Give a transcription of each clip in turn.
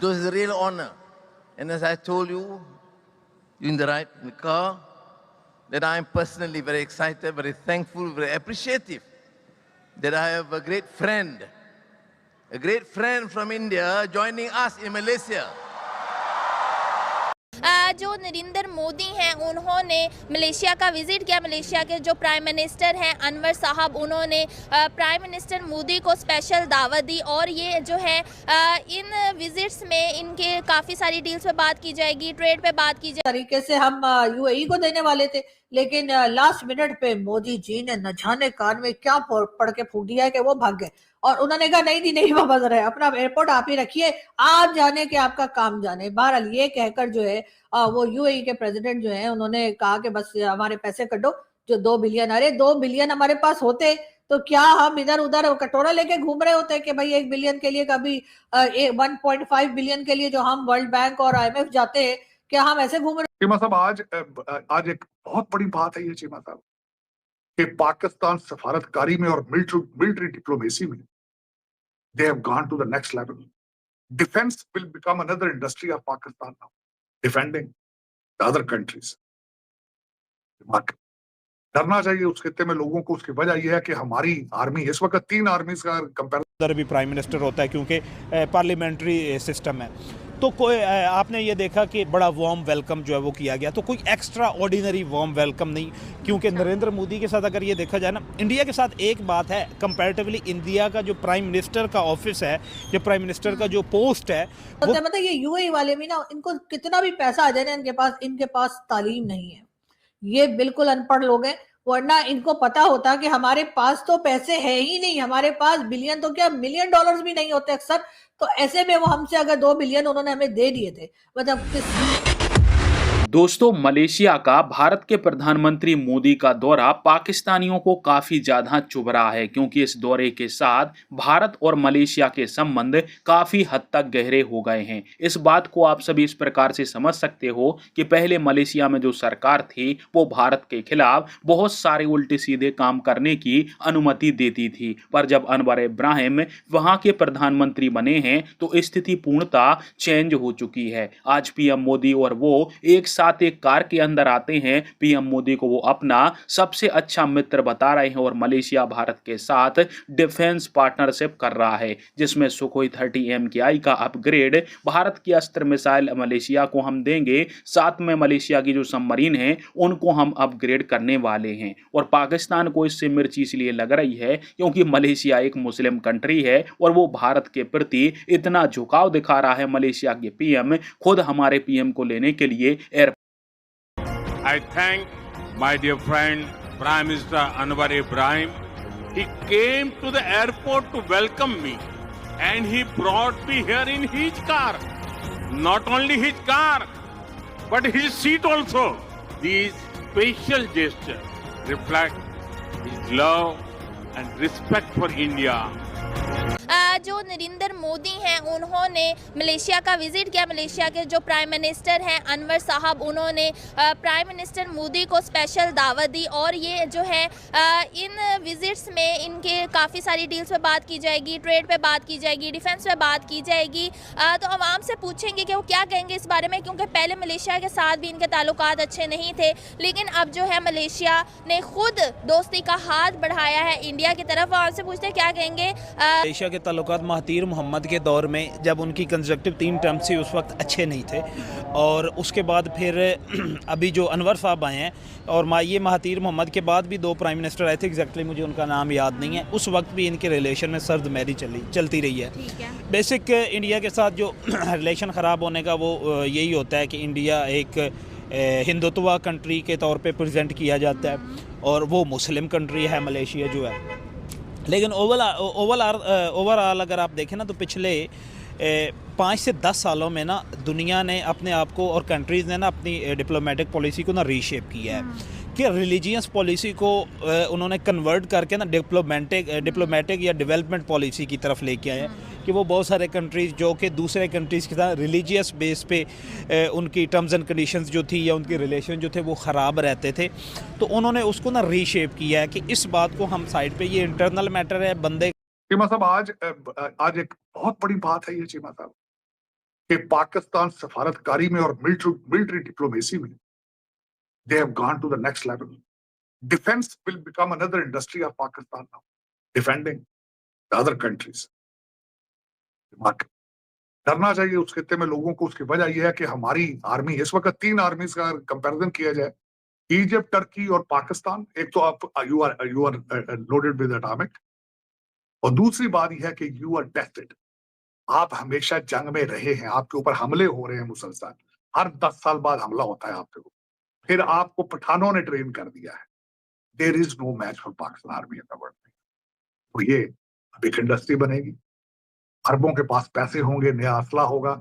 So it's a real honor. And as I told you in the car, that I am personally very excited, very thankful, very appreciative that I have a great friend from India joining us in Malaysia. जो नरेंद्र मोदी हैं उन्होंने Malaysia का visit किया। Malaysia के जो prime minister हैं अनवर साहब, उन्होंने प्राइम मिनिस्टर मोदी को स्पेशल दावत दी और ये जो है इन विजिट्स में इनके काफ़ी सारी डील्स पे बात की जाएगी, ट्रेड पे बात की जाएगी। तरीके से हम यूएई को देने वाले थे, लेकिन लास्ट मिनट पे मोदी जी ने न जाने कान में क्या पढ़ के फूक दिया है कि वो भाग गए और उन्होंने कहा नहीं नहीं बाबा जरा अपना एयरपोर्ट आप ही रखिए, आप जाने के आपका काम जाने। बहरहाल ये कहकर जो है वो यूएई के प्रेसिडेंट जो है उन्होंने कहा कि बस हमारे पैसे कटो जो 2 बिलियन, अरे 2 बिलियन हमारे पास होते तो क्या हम इधर उधर कटोरा लेके घूम रहे होते कि भाई 1 बिलियन के लिए, कभी 1.5 बिलियन के लिए जो हम वर्ल्ड बैंक और आईएमएफ जाते हैं, क्या हम ऐसे घूम रहे? चीमा साहब, आज एक बहुत बड़ी बात है ये चीमा साहब कि पाकिस्तान सफारतकारी में और मिलिट्री डिप्लोमेसी में they have gone to the next level. Defense will become another industry of Pakistan now, defending the other countries. डरना चाहिए उस खित्ते में लोगों को। उसकी वजह यह है कि हमारी आर्मी इस वक्त 3 आर्मीज का कंपैरिजन भी प्राइम मिनिस्टर होता है क्योंकि पार्लियामेंट्री सिस्टम है। तो कोई आपने ये देखा कि बड़ा वार्म वेलकम जो है वो किया गया, तो कोई एक्स्ट्रा ऑर्डिनरी वार्म वेलकम नहीं, क्योंकि नरेंद्र मोदी के साथ अगर ये देखा जाए ना, इंडिया के साथ एक बात है कंपैरेटिवली, इंडिया का जो प्राइम मिनिस्टर का ऑफिस है, जो प्राइम मिनिस्टर का जो पोस्ट है वो मतलब ये यूएई वाले भी ना, इनको कितना भी पैसा आ जाए ना, इनके पास तालीम नहीं है, ये बिल्कुल अनपढ़ लोग हैं। वरना इनको पता होता कि हमारे पास तो पैसे है ही नहीं, हमारे पास बिलियन तो क्या मिलियन डॉलर्स भी नहीं होते अक्सर, तो ऐसे में वो हमसे अगर 2 बिलियन उन्होंने हमें दे दिए थे, मतलब दोस्तों, मलेशिया का भारत के प्रधानमंत्री मोदी का दौरा पाकिस्तानियों को काफी ज्यादा चुभ रहा है, क्योंकि इस दौरे के साथ भारत और मलेशिया के संबंध काफी हद तक गहरे हो गए हैं। इस बात को आप सभी इस प्रकार से समझ सकते हो कि पहले मलेशिया में जो सरकार थी वो भारत के खिलाफ बहुत सारे उल्टे सीधे काम करने की अनुमति देती थी, पर जब अनवर इब्राहिम वहां के प्रधानमंत्री बने हैं तो स्थिति पूर्णतः चेंज हो चुकी है। आज पीएम मोदी और वो एक साथ एक कार के अंदर आते हैं। पीएम मोदी को वो अपना सबसे अच्छा मित्र बता रहे हैं और मलेशिया भारत के साथ डिफेंस पार्टनरशिप कर रहा है, जिसमें सुखोई 30 MKI का अपग्रेड, भारत की अस्त्र मिसाइल मलेशिया को हम देंगे, साथ में मलेशिया की जो सबमरीन है उनको हम अपग्रेड करने वाले हैं। और पाकिस्तान को इससे मिर्ची इसलिए लग रही है क्योंकि मलेशिया एक मुस्लिम कंट्री है और वो भारत के प्रति इतना झुकाव दिखा रहा है। मलेशिया के पीएम खुद हमारे पीएम को लेने के लिए I thank my dear friend Prime Minister Anwar Ibrahim. He came to the airport to welcome me and he brought me here in his car. Not only his car, but his seat also. These special gestures reflect his love and respect for India. जो नरेंद्र मोदी हैं उन्होंने Malaysia का visit किया। Malaysia के जो prime minister हैं अनवर साहब, उन्होंने प्राइम मिनिस्टर मोदी को स्पेशल दावत दी और ये जो है इन विजिट्स में इनके काफ़ी सारी डील्स पे बात की जाएगी, ट्रेड पे बात की जाएगी, डिफेंस पे बात की जाएगी। तो आवाम से पूछेंगे कि वो क्या कहेंगे इस बारे में, क्योंकि पहले मलेशिया के साथ भी इनके ताल्लुकात अच्छे नहीं थे, लेकिन अब जो है मलेशिया ने खुद दोस्ती का हाथ बढ़ाया है इंडिया की तरफ। आवाम से पूछते हैं क्या कहेंगे। मलेशिया के ताल्लुकात महातीर मोहम्मद के दौर में, जब उनकी कंजक्टिव 3 टर्म से उस वक्त अच्छे नहीं थे, और उसके बाद फिर अभी जो अनवर साहब आए हैं, और ये महातीर मोहम्मद के बाद भी 2 प्राइम मिनिस्टर आए थे, एग्जैक्टली मुझे उनका नाम याद नहीं है, उस वक्त भी इनके रिलेशन में सर्द मैरी चलती रही है। बेसिक इंडिया के साथ जो रिलेशन ख़राब होने का वो यही होता है कि इंडिया एक हिंदुत्व कंट्री के तौर पे प्रेजेंट किया जाता है और वो मुस्लिम कंट्री है मलेशिया जो है। लेकिन ओवरऑल अगर आप देखें ना, तो पिछले 5 से 10 सालों में ना दुनिया ने अपने आप को और कंट्रीज़ ने ना अपनी डिप्लोमेटिक पॉलिसी को ना रीशेप किया है कि रिलीजियस पॉलिसी को उन्होंने कन्वर्ट करके ना डिप्लोमेटिक या डेवलपमेंट पॉलिसी की तरफ लेके आए हैं कि वो बहुत सारे कंट्रीज़ जो कि दूसरे कंट्रीज़ के साथ रिलीजियस बेस पे उनकी टर्म्स एंड कंडीशंस जो थी या उनके रिलेशन जो थे वो ख़राब रहते थे, तो उन्होंने उसको ना रीशेप किया है कि इस बात को हम साइड पे, ये इंटरनल मैटर है बंदे। चीमा साहब, आज एक बहुत बड़ी बात है ये चीमा साहब कि पाकिस्तान सफारतकारी में और मिलिट्री डिप्लोमेसी में they have gone to the next level. Defense will become another industry of Pakistan now, defending the other countries. डरना चाहिए उस खित्ते में लोगों को. उसकी वजह यह है कि हमारी आर्मी इस वक्त 3 आर्मीज का कंपैरिजन किया जाए, इजिप्ट, टर्की और पाकिस्तान. एक तो आप you are loaded with atomic, और दूसरी बात यह है कि यू आर टेस्टेड. आप हमेशा जंग में रहे हैं, आपके ऊपर हमले हो रहे हैं मुसलसल. हर 10 साल बाद हमला होता है आपके ऊपर. फिर आपको पठानों ने ट्रेन कर दिया है. There is no match for Pakistan Army in the world. तो ये अब एक इंडस्ट्री बनेगी, अरबों के पास पैसे होंगे, नया असला होगा,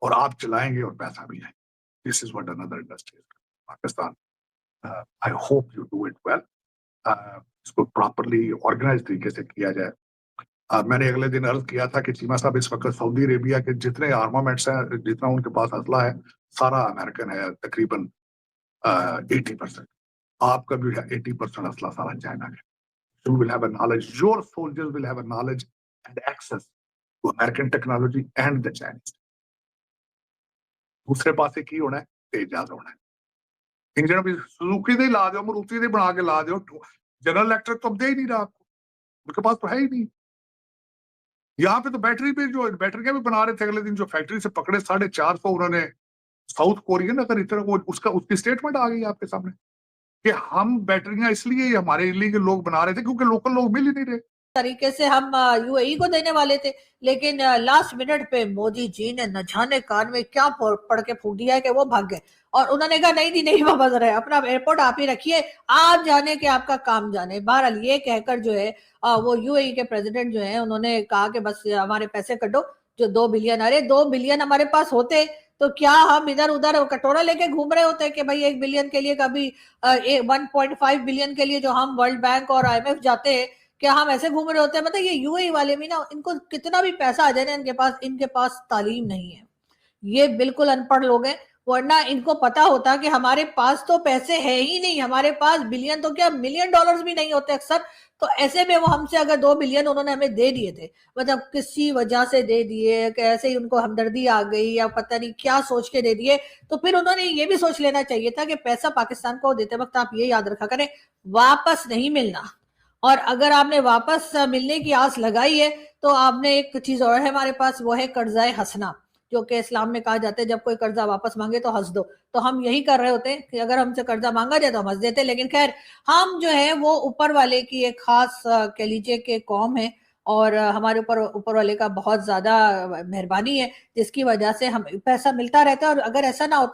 और आप चलाएंगे और पैसा भी है. This is what another industry is. Pakistan, I hope you do it well. इसको प्रॉपरली ऑर्गेनाइज तरीके से किया जाए. मैंने अगले दिन अर्ज किया था कि चीमा साहब इस वक्त सऊदी अरेबिया के जितने आर्मामेंट्स हैं, जितना उनके पास असला है, सारा अमेरिकन है, तकरीबन 80%. आपका भी 80% असला सारा चाइना का. You will have a knowledge. Your soldiers will have a knowledge and access to American technology and the Chinese. दूसरे पासे की होना है, तेज ज्यादा होना है. इंजन भी सुजुकी दे ला दो, मारुति दे बना के ला दो. जनरल इलेक्ट्रिक तो अब दे ही नहीं रहा आपको, उनके पास तो है ही नहीं. यहाँ पे तो बैटरी पे जो बैटरियां भी बना रहे थे, अगले दिन जो फैक्ट्री से पकड़े 450 उन्होंने साउथ कोरियन, अगर इतना वो उसकी स्टेटमेंट आ गई आपके सामने कि हम बैटरियां इसलिए हमारे इलीगल लोग बना रहे थे क्योंकि लोकल लोग मिल ही नहीं रहे. तरीके से हम यूएई को देने वाले थे, लेकिन लास्ट मिनट पे मोदी जी ने न जाने कान में क्या पढ़ के फूक दिया है कि वो भाग गए. और उन्होंने कहा नहीं जी नहीं वापस रहे, अपना एयरपोर्ट आप ही रखिए, आप जाने के आपका काम जाने. बहरहाल ये कहकर जो है वो यूएई के प्रेसिडेंट जो है उन्होंने कहा कि बस हमारे पैसे कटो, जो 2 बिलियन. अरे 2 बिलियन हमारे पास होते तो क्या हम इधर उधर कटोरा लेके घूम रहे होते कि भाई 1 बिलियन के लिए, कभी 1.5 बिलियन के लिए जो हम वर्ल्ड बैंक और IMF जाते हैं, क्या हम ऐसे घूम रहे होते हैं? मतलब ये यूएई वाले भी ना, इनको कितना भी पैसा आ जाए ना, इनके पास तालीम नहीं है. ये बिल्कुल अनपढ़ लोग हैं. वरना इनको पता होता कि हमारे पास तो पैसे है ही नहीं, हमारे पास बिलियन तो क्या मिलियन डॉलर्स भी नहीं होते अक्सर. तो ऐसे में वो हमसे अगर 2 बिलियन उन्होंने हमें दे दिए थे, मतलब किसी वजह से दे दिए, कैसे ही उनको हमदर्दी आ गई या पता नहीं क्या सोच के दे दिए, तो फिर उन्होंने ये भी सोच लेना चाहिए था कि पैसा पाकिस्तान को देते वक्त आप ये याद रखा करें, वापस नहीं मिलना. और अगर आपने वापस मिलने की आस लगाई है तो आपने एक चीज और है हमारे पास, वो है कर्जाए हंसना, जो कि इस्लाम में कहा जाता है जब कोई कर्जा वापस मांगे तो हंस दो. तो हम यही कर रहे होते हैं कि अगर हमसे कर्जा मांगा जाए तो हम हंस देते. लेकिन खैर, हम जो है वो ऊपर वाले की एक खास कह लीजिए कि कौम है, और हमारे ऊपर वाले का बहुत ज्यादा मेहरबानी है, जिसकी वजह से हम पैसा मिलता रहता है. और अगर ऐसा ना होता